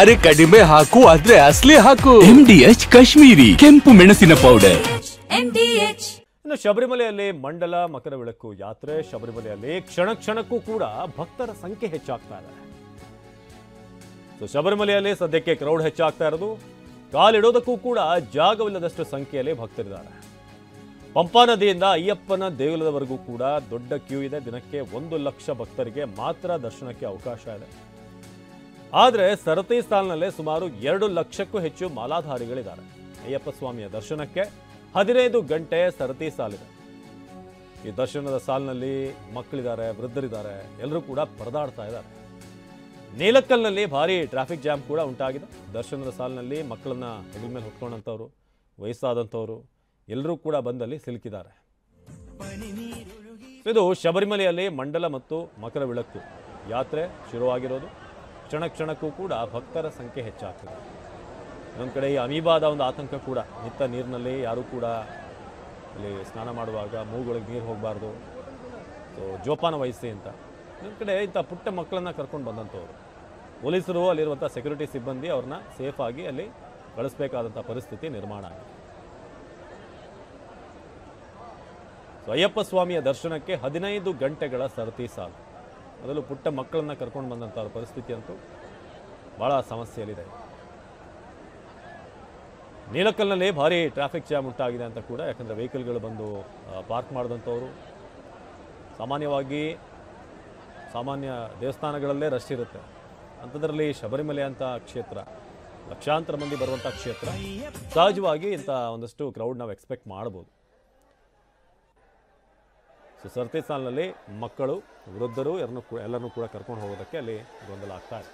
ಅರೆ ಕಡಿಮೆ ಹಾಕು ಆದ್ರೆ ಅಸಲಿ ಹಾಕು. MDH ಕಾಶ್ಮೀರಿ ಕೆಂಪು ಮೆಣಸಿನ ಪೌಡರ್. MDH. ಇನ್ನು ಶಬರಿಮಲೆಯಲ್ಲಿ ಮಂಡಲ ಮಕರ ಬೆಳಕು ಯಾತ್ರೆ. ಶಬರಿಮಲೆಯಲ್ಲಿ ಕ್ಷಣ ಕ್ಷಣಕ್ಕೂ ಕೂಡ ಭಕ್ತರ ಸಂಖ್ಯೆ ಹೆಚ್ಚಾಗ್ತಾ ಇದೆ. ಶಬರಿಮಲೆಯಲ್ಲಿ ಸದ್ಯಕ್ಕೆ ಕ್ರೌಡ್ ಹೆಚ್ಚಾಗ್ತಾ ಇರೋದು. ಕಾಲಿಡೋದಕ್ಕೂ ಕೂಡ ಜಾಗವಿಲ್ಲದಷ್ಟು ಸಂಖ್ಯೆಯಲ್ಲಿ ಭಕ್ತರಿದ್ದಾರೆ. ಪಂಪಾ ನದಿಯಿಂದ ಅಯ್ಯಪ್ಪನ ದೇಗುಲದವರೆಗೂ ಕೂಡ ದೊಡ್ಡ ಕ್ಯೂ ಇದೆ. ದಿನಕ್ಕೆ 1 ಲಕ್ಷ ಭಕ್ತರಿಗೆ ಮಾತ್ರ ದರ್ಶನಕ್ಕೆ ಅವಕಾಶ ಇದೆ. ಆದರೆ ಸರತಿ ಸಾಲಿನಲ್ಲೇ ಸುಮಾರು 2 ಲಕ್ಷಕ್ಕೂ ಹೆಚ್ಚು ಮಾಲಾಧಾರಿಗಳಿದ್ದಾರೆ. ಅಯ್ಯಪ್ಪ ಸ್ವಾಮಿಯ ದರ್ಶನಕ್ಕೆ 15 ಗಂಟೆ ಸರತಿ ಸಾಲಿದೆ. ಈ ದರ್ಶನದ ಸಾಲಿನಲ್ಲಿ ಮಕ್ಕಳಿದ್ದಾರೆ, ವೃದ್ಧರಿದ್ದಾರೆ, ಎಲ್ಲರೂ ಕೂಡ ಪರದಾಡ್ತಾ ಇದ್ದಾರೆ. ನೀಲಕ್ಕಲ್ನಲ್ಲಿ ಭಾರಿ ಟ್ರಾಫಿಕ್ ಜಾಮ್ ಕೂಡ ಉಂಟಾಗಿದೆ. ದರ್ಶನದ ಸಾಲಿನಲ್ಲಿ ಮಕ್ಕಳನ್ನ ಹೆಗಲ ಮೇಲೆ ಹೊತ್ಕೊಂಡಂಥವ್ರು, ವಯಸ್ಸಾದಂಥವ್ರು ಎಲ್ಲರೂ ಕೂಡ ಬಂದಲ್ಲಿ ಸಿಲುಕಿದ್ದಾರೆ. ಇದು ಶಬರಿಮಲೆಯಲ್ಲಿ ಮಂಡಲ ಮತ್ತು ಮಕರ ಬೆಳಕು ಯಾತ್ರೆ ಶುರುವಾಗಿರೋದು. ಕ್ಷಣ ಕ್ಷಣಕ್ಕೂ ಕೂಡ ಭಕ್ತರ ಸಂಖ್ಯೆ ಹೆಚ್ಚಾಗ್ತದೆ. ಇನ್ನೊಂದು ಕಡೆ ಈ ಅಮೀಬಾದ ಒಂದು ಆತಂಕ ಕೂಡ. ನಿತ್ತ ನೀರಿನಲ್ಲಿ ಯಾರೂ ಕೂಡ ಅಲ್ಲಿ ಸ್ನಾನ ಮಾಡುವಾಗ ಮೂಗುಗಳಿಗೆ ನೀರು ಹೋಗಬಾರ್ದು, ಜೋಪಾನ ವಹಿಸಿ ಅಂತ. ಇನ್ನೊಂದು ಕಡೆ ಇಂಥ ಪುಟ್ಟ ಮಕ್ಕಳನ್ನ ಕರ್ಕೊಂಡು ಬಂದಂಥವ್ರು, ಪೊಲೀಸರು ಅಲ್ಲಿರುವಂಥ ಸೆಕ್ಯೂರಿಟಿ ಸಿಬ್ಬಂದಿ ಅವ್ರನ್ನ ಸೇಫಾಗಿ ಅಲ್ಲಿ ಕಳಿಸ್ಬೇಕಾದಂಥ ಪರಿಸ್ಥಿತಿ ನಿರ್ಮಾಣ ಆಗಿದೆ. ಅಯ್ಯಪ್ಪ ಸ್ವಾಮಿಯ ದರ್ಶನಕ್ಕೆ 15 ಗಂಟೆಗಳ ಸರತಿ ಸಾಲು. ಅದರಲ್ಲೂ ಪುಟ್ಟ ಮಕ್ಕಳನ್ನ ಕರ್ಕೊಂಡು ಬಂದಂಥ ಪರಿಸ್ಥಿತಿ ಅಂತೂ ಭಾಳ ಸಮಸ್ಯೆಯಲ್ಲಿದೆ. ನೀಲಕ್ಕಲ್ನಲ್ಲಿ ಭಾರಿ ಟ್ರಾಫಿಕ್ ಜಾಮ್ ಉಂಟಾಗಿದೆ ಅಂತ ಕೂಡ. ಯಾಕಂದರೆ ವೆಹಿಕಲ್ಗಳು ಬಂದು ಪಾರ್ಕ್ ಮಾಡಿದಂಥವ್ರು, ಸಾಮಾನ್ಯ ದೇವಸ್ಥಾನಗಳಲ್ಲೇ ರಶ್ ಇರುತ್ತೆ. ಅಂಥದ್ರಲ್ಲಿ ಶಬರಿಮಲೆ ಅಂತ ಕ್ಷೇತ್ರ, ಲಕ್ಷಾಂತರ ಮಂದಿ ಬರುವಂಥ ಕ್ಷೇತ್ರ, ಸಹಜವಾಗಿ ಇಂಥ ಒಂದಷ್ಟು ಕ್ರೌಡ್ ನಾವು ಎಕ್ಸ್ಪೆಕ್ಟ್ ಮಾಡ್ಬೋದು. ಸರತಿ ಸಾಲಿನಲ್ಲಿ ಮಕ್ಕಳು, ವೃದ್ಧರು ಎಲ್ಲರನ್ನೂ ಕೂಡ ಕರ್ಕೊಂಡು ಹೋಗೋದಕ್ಕೆ ಅಲ್ಲಿ ಗೊಂದಲ ಆಗ್ತಾ ಇದೆ.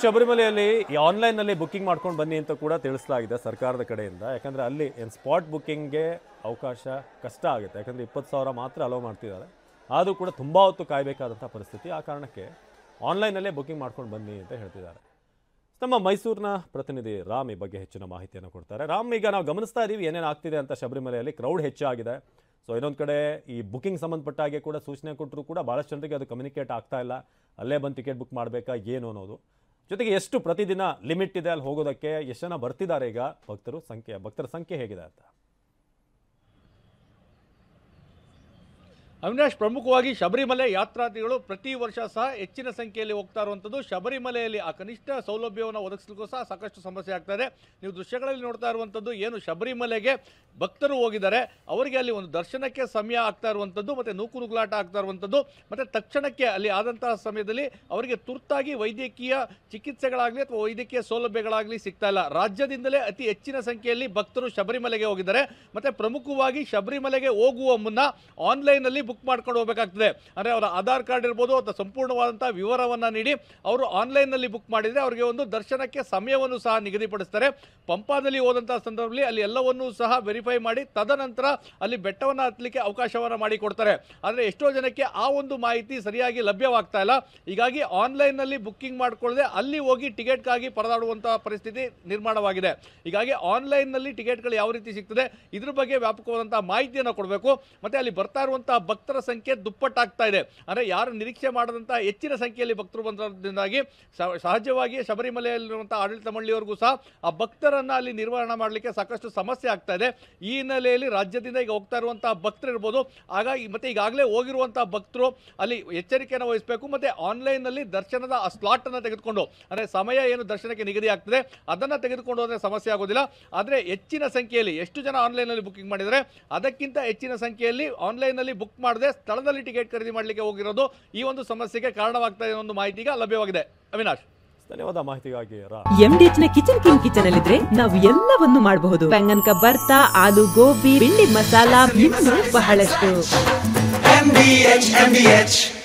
ಶಬರಿಮಲೆಯಲ್ಲಿ ಈ ಆನ್ಲೈನ್ನಲ್ಲಿ ಬುಕ್ಕಿಂಗ್ ಮಾಡ್ಕೊಂಡು ಬನ್ನಿ ಅಂತ ಕೂಡ ತಿಳಿಸಲಾಗಿದೆ ಸರ್ಕಾರದ ಕಡೆಯಿಂದ. ಯಾಕಂದರೆ ಅಲ್ಲಿ ಸ್ಪಾಟ್ ಬುಕ್ಕಿಂಗ್ಗೆ ಅವಕಾಶ ಕಷ್ಟ ಆಗುತ್ತೆ. ಯಾಕಂದರೆ 20,000 ಮಾತ್ರ ಅಲೋ ಮಾಡ್ತಿದ್ದಾರೆ. ಆದರೂ ಕೂಡ ತುಂಬ ಹೊತ್ತು ಕಾಯಬೇಕಾದಂಥ ಪರಿಸ್ಥಿತಿ. ಆ ಕಾರಣಕ್ಕೆ ಆನ್ಲೈನಲ್ಲೇ ಬುಕ್ಕಿಂಗ್ ಮಾಡ್ಕೊಂಡು ಬನ್ನಿ ಅಂತ ಹೇಳ್ತಿದ್ದಾರೆ. ನಮ್ಮ ಮೈಸೂರಿನ ಪ್ರತಿನಿಧಿ ರಾಮ್ ಈ ಬಗ್ಗೆ ಹೆಚ್ಚಿನ ಮಾಹಿತಿಯನ್ನು ಕೊಡ್ತಾರೆ. ರಾಮ್, ಈಗ ನಾವು ಗಮನಿಸ್ತಾ ಇದ್ದೀವಿ ಏನೇನು ಆಗ್ತಿದೆ ಅಂತ. ಶಬರಿಮಲೆಯಲ್ಲಿ ಕ್ರೌಡ್ ಹೆಚ್ಚಾಗಿದೆ. ಇನ್ನೊಂದು ಕಡೆ ಈ ಬುಕ್ಕಿಂಗ್ ಸಂಬಂಧಪಟ್ಟ ಹಾಗೆ ಕೂಡ ಸೂಚನೆ ಕೊಟ್ಟರು ಕೂಡ ಭಾಳಷ್ಟು ಜನರಿಗೆ ಅದು ಕಮ್ಯುನಿಕೇಟ್ ಆಗ್ತಾ ಇಲ್ಲ. ಅಲ್ಲೇ ಬಂದು ಟಿಕೆಟ್ ಬುಕ್ ಮಾಡಬೇಕಾ ಏನು ಅನ್ನೋದು. ಜೊತೆಗೆ ಎಷ್ಟು ಪ್ರತಿದಿನ ಲಿಮಿಟ್ ಇದೆ ಅಲ್ಲಿ ಹೋಗೋದಕ್ಕೆ, ಎಷ್ಟು ಜನ ಬರ್ತಿದ್ದಾರೆ ಈಗ ಭಕ್ತರ ಸಂಖ್ಯೆ ಹೇಗಿದೆ ಅಂತ. ಅವಿನಾಶ್, ಪ್ರಮುಖವಾಗಿ ಶಬರಿಮಲೆ ಯಾತ್ರಾರ್ಥಿಗಳು ಪ್ರತಿ ವರ್ಷ ಸಹ ಹೆಚ್ಚಿನ ಸಂಖ್ಯೆಯಲ್ಲಿ ಹೋಗ್ತಾ ಇರುವಂಥದ್ದು. ಶಬರಿಮಲೆಯಲ್ಲಿ ಆ ಕನಿಷ್ಠ ಸೌಲಭ್ಯವನ್ನು ಒದಗಿಸಲಿಕ್ಕೂ ಸಹ ಸಾಕಷ್ಟು ಸಮಸ್ಯೆ ಆಗ್ತಾ ಇದೆ. ನೀವು ದೃಶ್ಯಗಳಲ್ಲಿ ನೋಡ್ತಾ ಇರುವಂಥದ್ದು ಏನು ಶಬರಿಮಲೆಗೆ ಭಕ್ತರು ಹೋಗಿದ್ದಾರೆ, ಅವರಿಗೆ ಅಲ್ಲಿ ಒಂದು ದರ್ಶನಕ್ಕೆ ಸಮಯ ಆಗ್ತಾ ಇರುವಂಥದ್ದು, ಮತ್ತು ನೂಕುನುಗ್ಲಾಟ ಆಗ್ತಾ ಇರುವಂಥದ್ದು, ಮತ್ತು ತಕ್ಷಣಕ್ಕೆ ಅಲ್ಲಿ ಆದಂತಹ ಸಮಯದಲ್ಲಿ ಅವರಿಗೆ ತುರ್ತಾಗಿ ವೈದ್ಯಕೀಯ ಚಿಕಿತ್ಸೆಗಳಾಗಲಿ ಅಥವಾ ವೈದ್ಯಕೀಯ ಸೌಲಭ್ಯಗಳಾಗಲಿ ಸಿಗ್ತಾ ಇಲ್ಲ. ರಾಜ್ಯದಿಂದಲೇ ಅತಿ ಹೆಚ್ಚಿನ ಸಂಖ್ಯೆಯಲ್ಲಿ ಭಕ್ತರು ಶಬರಿಮಲೆಗೆ ಹೋಗಿದ್ದಾರೆ. ಮತ್ತು ಪ್ರಮುಖವಾಗಿ ಶಬರಿಮಲೆಗೆ ಹೋಗುವ ಮುನ್ನ ಆನ್ಲೈನಲ್ಲಿ ಬುಕ್ ಮಾಡ್ಕೊಂಡು ಹೋಗಬೇಕಾಗ್ತದೆ. ಅಂದರೆ ಅವರ ಆಧಾರ್ ಕಾರ್ಡ್ ಇರ್ಬೋದು ಅಥವಾ ಸಂಪೂರ್ಣವಾದಂತಹ ವಿವರವನ್ನು ನೀಡಿ ಅವರು ಆನ್ಲೈನ್ನಲ್ಲಿ ಬುಕ್ ಮಾಡಿದರೆ ಅವರಿಗೆ ಒಂದು ದರ್ಶನಕ್ಕೆ ಸಮಯವನ್ನು ಸಹ ನಿಗದಿಪಡಿಸ್ತಾರೆ. ಪಂಪಾದಲ್ಲಿ ಹೋದಂತಹ ಸಂದರ್ಭದಲ್ಲಿ ಅಲ್ಲಿ ಎಲ್ಲವನ್ನೂ ಸಹ ವೆರಿಫೈ ಮಾಡಿ ತದನಂತರ ಅಲ್ಲಿ ಬೆಟ್ಟವನ್ನು ಹತ್ತಲಿಕ್ಕೆ ಅವಕಾಶವನ್ನು ಮಾಡಿಕೊಡ್ತಾರೆ. ಆದರೆ ಎಷ್ಟೋ ಜನಕ್ಕೆ ಆ ಒಂದು ಮಾಹಿತಿ ಸರಿಯಾಗಿ ಲಭ್ಯವಾಗ್ತಾ ಇಲ್ಲ. ಹೀಗಾಗಿ ಆನ್ಲೈನ್ನಲ್ಲಿ ಬುಕ್ಕಿಂಗ್ ಮಾಡಿಕೊಳ್ಳದೆ ಅಲ್ಲಿ ಹೋಗಿ ಟಿಕೆಟ್ಗಾಗಿ ಪರದಾಡುವಂತಹ ಪರಿಸ್ಥಿತಿ ನಿರ್ಮಾಣವಾಗಿದೆ. ಹೀಗಾಗಿ ಆನ್ಲೈನ್ನಲ್ಲಿ ಟಿಕೆಟ್ಗಳು ಯಾವ ರೀತಿ ಸಿಗ್ತದೆ ಇದ್ರ ಬಗ್ಗೆ ವ್ಯಾಪಕವಾದಂತಹ ಮಾಹಿತಿಯನ್ನು ಕೊಡಬೇಕು. ಮತ್ತು ಅಲ್ಲಿ ಬರ್ತಾ ಇರುವಂತಹ ಭಕ್ತರ ಸಂಖ್ಯೆ ದುಪ್ಪಟ್ಟಾಗ್ತಾ ಇದೆ. ಅಂದರೆ ಯಾರು ನಿರೀಕ್ಷೆ ಮಾಡದಂತಹ ಹೆಚ್ಚಿನ ಸಂಖ್ಯೆಯಲ್ಲಿ ಭಕ್ತರು ಬಂದಿದ್ದಾಗಿ ಸಹಜವಾಗಿ ಶಬರಿಮಲೆಯಲ್ಲಿರುವಂತಹ ಆಡಳಿತ ಮಂಡಳಿಯವರೆಗೂ ಸಹ ಆ ಭಕ್ತರನ್ನ ಅಲ್ಲಿ ನಿರ್ವಹಣೆ ಮಾಡಲಿಕ್ಕೆ ಸಾಕಷ್ಟು ಸಮಸ್ಯೆ ಆಗ್ತಾ ಇದೆ. ಈ ಹಿನ್ನೆಲೆಯಲ್ಲಿ ರಾಜ್ಯದಿಂದ ಈಗ ಹೋಗ್ತಾ ಇರುವಂತಹ ಭಕ್ತರು ಇರ್ಬೋದು, ಹಾಗಾಗಿ ಮತ್ತೆ ಈಗಾಗಲೇ ಹೋಗಿರುವಂತಹ ಭಕ್ತರು ಅಲ್ಲಿ ಎಚ್ಚರಿಕೆಯನ್ನು ವಹಿಸಬೇಕು. ಮತ್ತೆ ಆನ್ಲೈನ್ನಲ್ಲಿ ದರ್ಶನದ ಆ ಸ್ಲಾಟ್ ಅನ್ನು ತೆಗೆದುಕೊಂಡು, ಅಂದರೆ ಸಮಯ ಏನು ದರ್ಶನಕ್ಕೆ ನಿಗದಿ ಆಗ್ತದೆ ಅದನ್ನು ತೆಗೆದುಕೊಂಡು ಹೋದರೆ ಸಮಸ್ಯೆ ಆಗೋದಿಲ್ಲ. ಆದರೆ ಹೆಚ್ಚಿನ ಸಂಖ್ಯೆಯಲ್ಲಿ ಎಷ್ಟು ಜನ ಆನ್ಲೈನ್ನಲ್ಲಿ ಬುಕ್ಕಿಂಗ್ ಮಾಡಿದರೆ ಅದಕ್ಕಿಂತ ಹೆಚ್ಚಿನ ಸಂಖ್ಯೆಯಲ್ಲಿ ಆನ್ಲೈನ್ನಲ್ಲಿ ಬುಕ್ ಮಾಡದೆ ಸ್ಥಳದಲ್ಲಿ ಟಿಕೆಟ್ ಖರೀದಿ ಮಾಡಲಿಕ್ಕೆ ಹೋಗಿರೋದು ಈ ಒಂದು ಸಮಸ್ಯೆಗೆ ಕಾರಣವಾಗ್ತಾ ಇದೆ ಅನ್ನೋ ಮಾಹಿತಿ ಈಗ ಲಭ್ಯವಾಗಿದೆ. ಅವಿನಾಶ್, ಧನ್ಯವಾದ ಮಾಹಿತಿಗಾಗಿ. MDH ನ ಕಿಚನ್ ಅಲ್ಲಿದ್ರೆ ನಾವು ಎಲ್ಲವನ್ನು ಮಾಡಬಹುದು. ಬೆಂಗನ್ ಕ ಬರ್ತಾ, ಆಲೂ ಗೋಬಿ, ಬಿಂಡಿ ಮಸಾಲಾ, ಇನ್ನೂ ಬಹಳಷ್ಟು. MDH